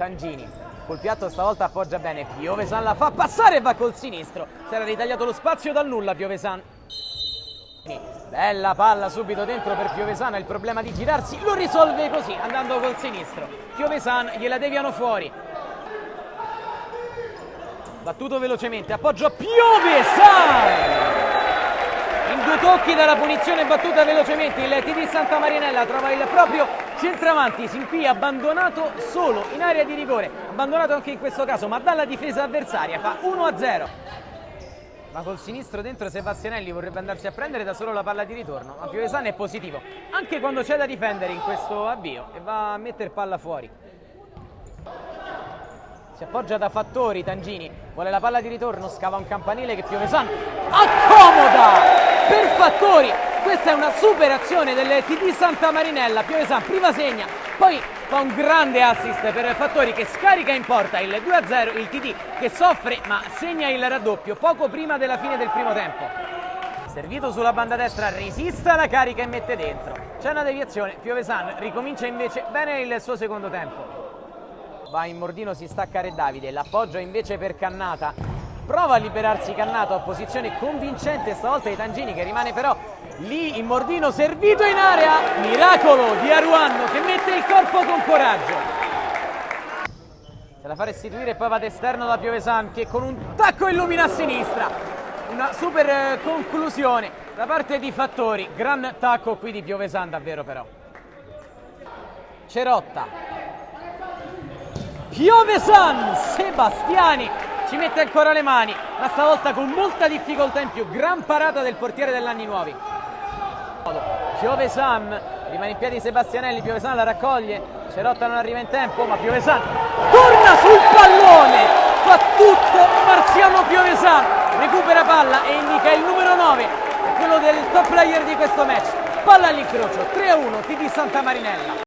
Tangini col piatto stavolta appoggia bene, Piovesan la fa passare e va col sinistro, si era ritagliato lo spazio dal nulla Piovesan. Bella palla subito dentro per Piovesan, il problema di girarsi lo risolve così andando col sinistro. Piovesan gliela deviano fuori, battuto velocemente, appoggio a Piovesan, in 2 tocchi dalla punizione battuta velocemente. Il TD Santa Marinella trova il proprio centravanti, sin qui abbandonato solo in area di rigore, abbandonato anche in questo caso ma dalla difesa avversaria, fa 1-0. Ma col sinistro dentro Sebastianelli vorrebbe andarsi a prendere da solo la palla di ritorno, ma Piovesan è positivo anche quando c'è da difendere in questo avvio e va a mettere palla fuori. Si appoggia da Fattori, Tangini vuole la palla di ritorno, scava un campanile che Piovesan accomoda per Fattori. Questa è una super azione del TD Santa Marinella. Piovesan prima segna, poi fa un grande assist per Fattori che scarica in porta il 2-0, il TD che soffre ma segna il raddoppio poco prima della fine del primo tempo. Servito sulla banda destra, resiste la carica e mette dentro. C'è una deviazione, Piovesan ricomincia invece bene il suo secondo tempo. Va in Mordino, si stacca Re Davide, l'appoggio invece per Cannata. Prova a liberarsi Cannato a posizione convincente stavolta di Tangini che rimane però lì in Mordino, servito in area, miracolo di Aruanno che mette il corpo con coraggio. Se la fa restituire e poi va d'esterno da Piovesan che con un tacco illumina a sinistra. Una super conclusione da parte di Fattori, gran tacco qui di Piovesan davvero però. Cerotta. Piovesan, Sebastiani ci mette ancora le mani, ma stavolta con molta difficoltà in più. Gran parata del portiere dell'Anni Nuovi. Piovesan, rimane in piedi Sebastianelli, Piovesan la raccoglie, Cerotta non arriva in tempo, ma Piovesan torna sul pallone, fa tutto Marziano Piovesan, recupera palla e indica il numero 9, quello del top player di questo match. Palla all'incrocio, 3-1, TD Santa Marinella.